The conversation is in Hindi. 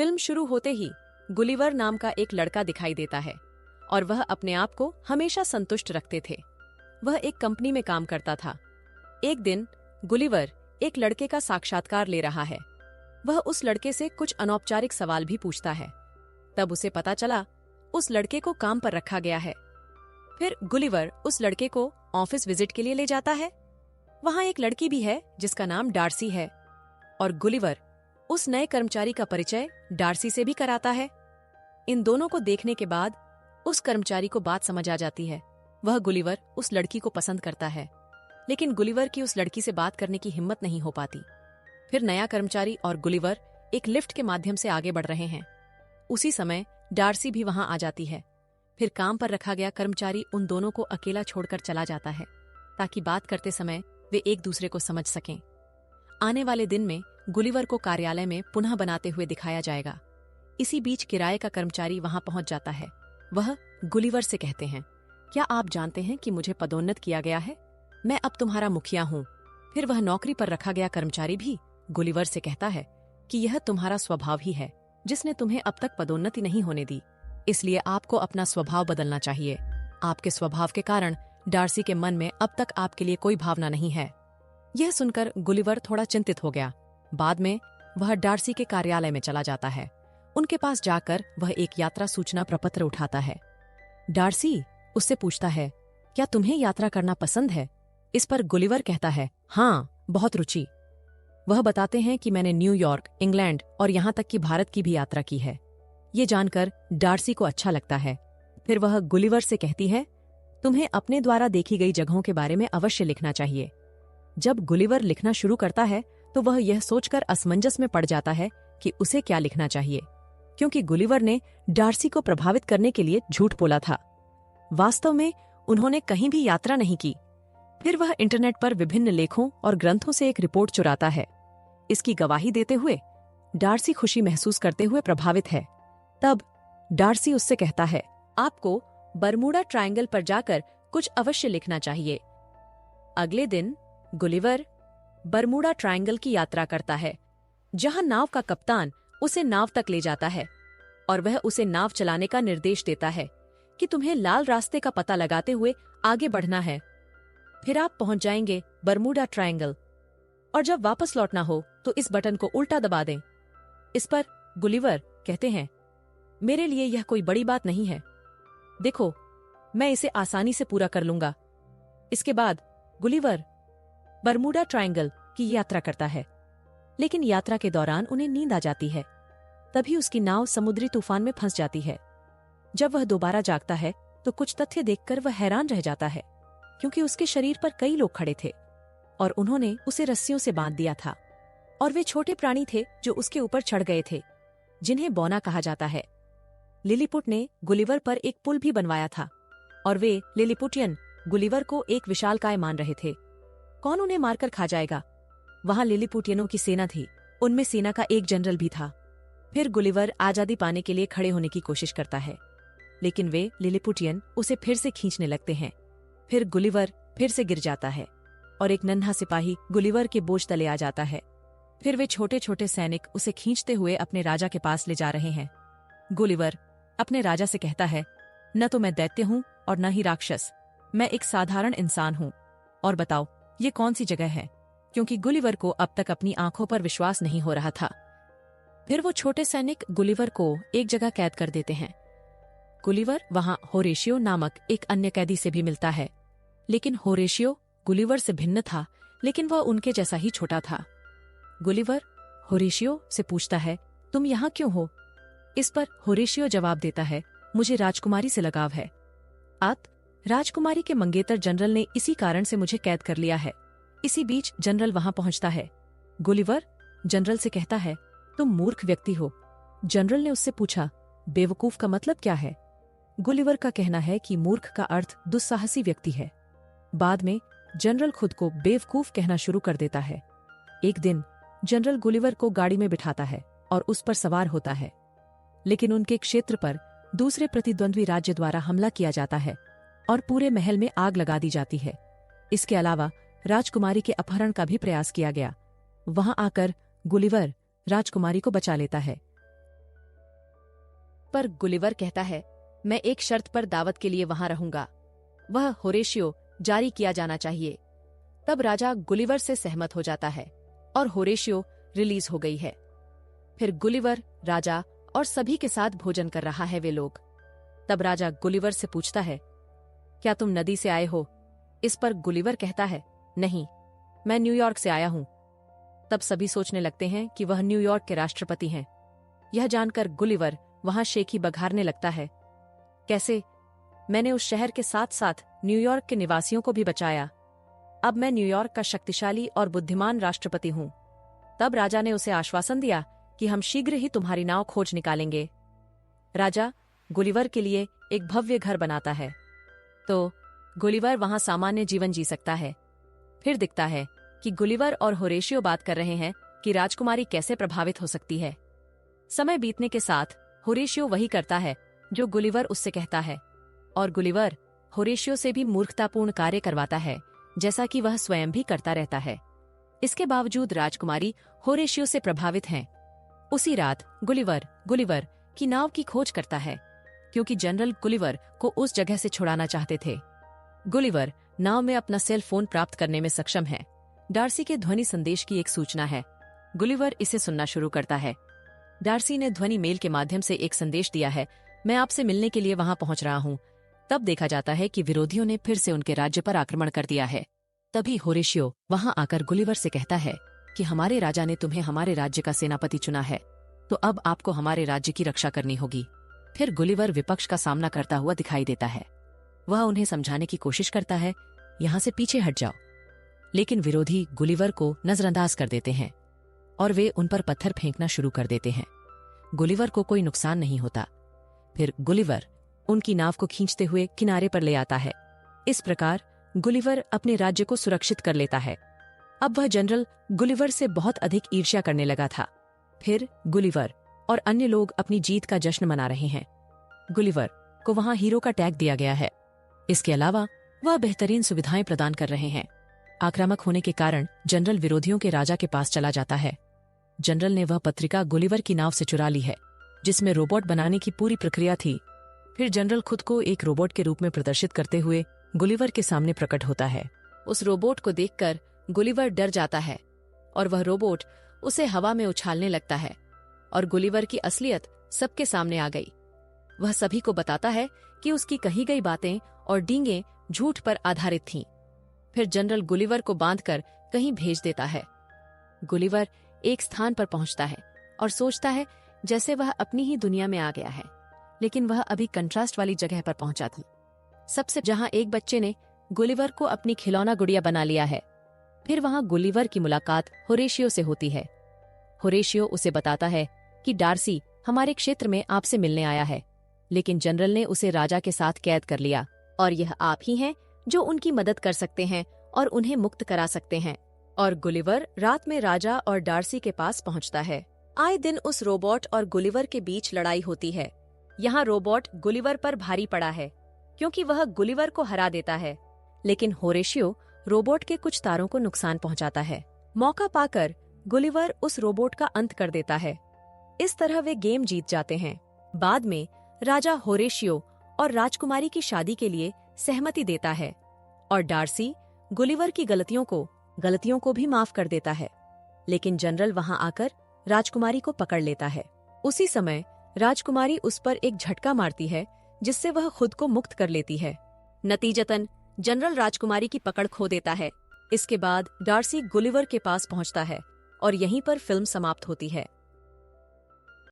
फिल्म शुरू होते ही गुलिवर नाम का एक लड़का दिखाई देता है और वह अपने आप को हमेशा संतुष्ट रखते थे। वह एक कंपनी में काम करता था। एक दिन गुलिवर एक लड़के का साक्षात्कार ले रहा है। वह उस लड़के से कुछ अनौपचारिक सवाल भी पूछता है। तब उसे पता चला उस लड़के को काम पर रखा गया है। फिर गुलिवर उस लड़के को ऑफिस विजिट के लिए ले जाता है। वहां एक लड़की भी है जिसका नाम डार्सी है और गुलिवर उस नए कर्मचारी का परिचय डार्सी से भी कराता है। इन दोनों को देखने के बाद उस कर्मचारी को बात समझ आ जाती है। वह गुलिवर उस लड़की को पसंद करता है, लेकिन गुलिवर की उस लड़की से बात करने की हिम्मत नहीं हो पाती। फिर नया कर्मचारी और गुलिवर एक लिफ्ट के माध्यम से आगे बढ़ रहे हैं। उसी समय डार्सी भी वहां आ जाती है। फिर काम पर रखा गया कर्मचारी उन दोनों को अकेला छोड़कर चला जाता है ताकि बात करते समय वे एक दूसरे को समझ सकें। आने वाले दिन में गुलिवर को कार्यालय में पुनः बनाते हुए दिखाया जाएगा। इसी बीच किराए का कर्मचारी वहां पहुंच जाता है। वह गुलिवर से कहते हैं, क्या आप जानते हैं कि मुझे पदोन्नत किया गया है? मैं अब तुम्हारा मुखिया हूं। फिर वह नौकरी पर रखा गया कर्मचारी भी गुलिवर से कहता है कि यह तुम्हारा स्वभाव ही है जिसने तुम्हें अब तक पदोन्नति नहीं होने दी, इसलिए आपको अपना स्वभाव बदलना चाहिए। आपके स्वभाव के कारण डार्सी के मन में अब तक आपके लिए कोई भावना नहीं है। यह सुनकर गुलिवर थोड़ा चिंतित हो गया। बाद में वह डार्सी के कार्यालय में चला जाता है। उनके पास जाकर वह एक यात्रा सूचना प्रपत्र उठाता है। डार्सी उससे पूछता है, क्या तुम्हें यात्रा करना पसंद है? इस पर गुलिवर कहता है, हाँ, बहुत रुचि। वह बताते हैं कि मैंने न्यूयॉर्क, इंग्लैंड और यहाँ तक कि भारत की भी यात्रा की है। ये जानकर डार्सी को अच्छा लगता है। फिर वह गुलिवर से कहती है, तुम्हें अपने द्वारा देखी गई जगहों के बारे में अवश्य लिखना चाहिए। जब गुलिवर लिखना शुरू करता है तो वह यह सोचकर असमंजस में पड़ जाता है कि उसे क्या लिखना चाहिए, क्योंकि गुलिवर ने डार्सी को प्रभावित करने के लिए झूठ बोला था। वास्तव में उन्होंने कहीं भी यात्रा नहीं की। फिर वह इंटरनेट पर विभिन्न लेखों और ग्रंथों से एक रिपोर्ट चुराता है। इसकी गवाही देते हुए डार्सी खुशी महसूस करते हुए प्रभावित है। तब डार्सी उससे कहता है, आपको बरमूडा ट्रायंगल पर जाकर कुछ अवश्य लिखना चाहिए। अगले दिन गुलिवर बरमूडा ट्रायंगल की यात्रा करता है, जहां नाव का कप्तान उसे नाव तक ले जाता है और वह उसे नाव चलाने का निर्देश देता है कि तुम्हें लाल रास्ते का पता लगाते हुए आगे बढ़ना है। फिर आप पहुंच जाएंगे बरमूडा ट्रायंगल और जब वापस लौटना हो तो इस बटन को उल्टा दबा दें। इस पर गुलिवर कहते हैं, मेरे लिए यह कोई बड़ी बात नहीं है। देखो, मैं इसे आसानी से पूरा कर लूंगा। इसके बाद गुलिवर बरमूडा ट्रायंगल की यात्रा करता है, लेकिन यात्रा के दौरान उन्हें नींद आ जाती है। तभी उसकी नाव समुद्री तूफान में फंस जाती है। जब वह दोबारा जागता है तो कुछ तथ्य देखकर वह हैरान रह जाता है, क्योंकि उसके शरीर पर कई लोग खड़े थे और उन्होंने उसे रस्सियों से बांध दिया था। और वे छोटे प्राणी थे जो उसके ऊपर चढ़ गए थे, जिन्हें बौना कहा जाता है। लिलीपुट ने गुलिवर पर एक पुल भी बनवाया था और वे लिलीपुटियन गुलिवर को एक विशालकाय मान रहे थे। कौन उन्हें मारकर खा जाएगा? वहां लिलीपुटियनों की सेना थी, उनमें सेना का एक जनरल भी था। फिर गुलिवर आजादी पाने के लिए खड़े होने की कोशिश करता है, लेकिन वे लिलीपुटियन उसे फिर से खींचने लगते हैं। फिर गुलिवर फिर से गिर जाता है और एक नन्हा सिपाही गुलिवर के बोझ तले आ जाता है। फिर वे छोटे छोटे सैनिक उसे खींचते हुए अपने राजा के पास ले जा रहे हैं। गुलिवर अपने राजा से कहता है, न तो मैं दैत्य हूँ और न ही राक्षस, मैं एक साधारण इंसान हूँ। और बताओ, ये कौन सी जगह है? क्योंकि गुलिवर को अब तक अपनी आंखों पर विश्वास नहीं हो रहा था। फिर वो छोटे सैनिक गुलिवर को एक जगह कैद कर देते हैं। गुलिवर वहां होरेशियो नामक एक अन्य कैदी से भी मिलता है, लेकिन होरेशियो गुलिवर से भिन्न था, लेकिन वह उनके जैसा ही छोटा था। गुलिवर होरेशियो से पूछता है, तुम यहाँ क्यों हो? इस पर होरेशियो जवाब देता है, मुझे राजकुमारी से लगाव है। राजकुमारी के मंगेतर जनरल ने इसी कारण से मुझे कैद कर लिया है। इसी बीच जनरल वहां पहुंचता है। गुलिवर जनरल से कहता है, तुम मूर्ख व्यक्ति हो। जनरल ने उससे पूछा, बेवकूफ का मतलब क्या है? गुलिवर का कहना है कि मूर्ख का अर्थ दुस्साहसी व्यक्ति है। बाद में जनरल खुद को बेवकूफ कहना शुरू कर देता है। एक दिन जनरल गुलिवर को गाड़ी में बिठाता है और उस पर सवार होता है, लेकिन उनके क्षेत्र पर दूसरे प्रतिद्वंद्वी राज्य द्वारा हमला किया जाता है और पूरे महल में आग लगा दी जाती है। इसके अलावा राजकुमारी के अपहरण का भी प्रयास किया गया। वहां आकर गुलिवर राजकुमारी को बचा लेता है। पर गुलिवर कहता है, मैं एक शर्त पर दावत के लिए वहां रहूंगा। वह होरेशियो जारी किया जाना चाहिए। तब राजा गुलिवर से सहमत हो जाता है और होरेशियो रिलीज हो गई है। फिर गुलिवर, राजा और सभी के साथ भोजन कर रहा है वे लोग। तब राजा गुलिवर से पूछता है, क्या तुम नदी से आए हो? इस पर गुलिवर कहता है, नहीं, मैं न्यूयॉर्क से आया हूं। तब सभी सोचने लगते हैं कि वह न्यूयॉर्क के राष्ट्रपति हैं। यह जानकर गुलिवर वहां शेखी बघारने लगता है, कैसे? मैंने उस शहर के साथ साथ न्यूयॉर्क के निवासियों को भी बचाया। अब मैं न्यूयॉर्क का शक्तिशाली और बुद्धिमान राष्ट्रपति हूं। तब राजा ने उसे आश्वासन दिया कि हम शीघ्र ही तुम्हारी नाव खोज निकालेंगे। राजा गुलिवर के लिए एक भव्य घर बनाता है, तो गुलिवर वहां सामान्य जीवन जी सकता है। फिर दिखता है कि गुलिवर और होरेशियो बात कर रहे हैं कि राजकुमारी कैसे प्रभावित हो सकती है। समय बीतने के साथ होरेशियो वही करता है जो गुलिवर उससे कहता है, और गुलिवर होरेशियो से भी मूर्खतापूर्ण कार्य करवाता है, जैसा कि वह स्वयं भी करता रहता है। इसके बावजूद राजकुमारी होरेशियो से प्रभावित हैं। उसी रात गुलिवर की नाव की खोज करता है, क्योंकि जनरल गुलिवर को उस जगह से छुड़ाना चाहते थे। गुलिवर नाव में अपना सेल फोन प्राप्त करने में सक्षम है। डार्सी के ध्वनि संदेश की एक सूचना है। गुलिवर इसे सुनना शुरू करता है। डार्सी ने ध्वनि मेल के माध्यम से एक संदेश दिया है, मैं आपसे मिलने के लिए वहां पहुंच रहा हूं। तब देखा जाता है कि विरोधियों ने फिर से उनके राज्य पर आक्रमण कर दिया है। तभी होरेशियो वहां आकर गुलिवर से कहता है कि हमारे राजा ने तुम्हें हमारे राज्य का सेनापति चुना है, तो अब आपको हमारे राज्य की रक्षा करनी होगी। फिर गुलिवर विपक्ष का सामना करता हुआ दिखाई देता है। वह उन्हें समझाने की कोशिश करता है, यहां से पीछे हट जाओ, लेकिन विरोधी गुलिवर को नजरअंदाज कर देते हैं और वे उन पर पत्थर फेंकना शुरू कर देते हैं। गुलिवर को कोई नुकसान नहीं होता। फिर गुलिवर उनकी नाव को खींचते हुए किनारे पर ले आता है। इस प्रकार गुलिवर अपने राज्य को सुरक्षित कर लेता है। अब वह जनरल गुलिवर से बहुत अधिक ईर्ष्या करने लगा था। फिर गुलिवर और अन्य लोग अपनी जीत का जश्न मना रहे हैं। गुलिवर को वहां हीरो का टैग दिया गया है। इसके अलावा वह बेहतरीन सुविधाएं प्रदान कर रहे हैं। आक्रामक होने के कारण जनरल विरोधियों के राजा के पास चला जाता है। जनरल ने वह पत्रिका गुलिवर की नाव से चुरा ली है, जिसमें रोबोट बनाने की पूरी प्रक्रिया थी। फिर जनरल खुद को एक रोबोट के रूप में प्रदर्शित करते हुए गुलिवर के सामने प्रकट होता है। उस रोबोट को देखकर गुलिवर डर जाता है और वह रोबोट उसे हवा में उछालने लगता है और गुलिवर की असलियत सबके सामने आ गई। वह सभी को बताता है कि उसकी कही गई बातें और डींगे झूठ पर आधारित थीं। फिर जनरल गुलिवर को बांधकर कहीं भेज देता है। गुलिवर एक स्थान पर पहुंचता है और सोचता है जैसे वह अपनी ही दुनिया में आ गया है, लेकिन वह अभी कंट्रास्ट वाली जगह पर पहुंचा था, सबसे जहां एक बच्चे ने गुलिवर को अपनी खिलौना गुड़िया बना लिया है। फिर वहां गुलिवर की मुलाकात होरेशियो से होती है। होरेशियो उसे बताता है कि डार्सी हमारे क्षेत्र में आपसे मिलने आया है, लेकिन जनरल ने उसे राजा के साथ कैद कर लिया और यह आप ही हैं जो उनकी मदद कर सकते हैं और उन्हें मुक्त करा सकते हैं। और गुलिवर रात में राजा और डार्सी के पास पहुंचता है। आए दिन उस रोबोट और गुलिवर के बीच लड़ाई होती है। यहाँ रोबोट गुलिवर पर भारी पड़ा है क्योंकि वह गुलिवर को हरा देता है, लेकिन होरेशियो रोबोट के कुछ तारों को नुकसान पहुंचाता है। मौका पाकर गुलिवर उस रोबोट का अंत कर देता है। इस तरह वे गेम जीत जाते हैं। बाद में राजा होरेशियो और राजकुमारी की शादी के लिए सहमति देता है और डार्सी गुलिवर की गलतियों को भी माफ कर देता है, लेकिन जनरल वहां आकर राजकुमारी को पकड़ लेता है। उसी समय राजकुमारी उस पर एक झटका मारती है, जिससे वह खुद को मुक्त कर लेती है। नतीजतन जनरल राजकुमारी की पकड़ खो देता है। इसके बाद डार्सी गुलिवर के पास पहुंचता है और यहीं पर फिल्म समाप्त होती है।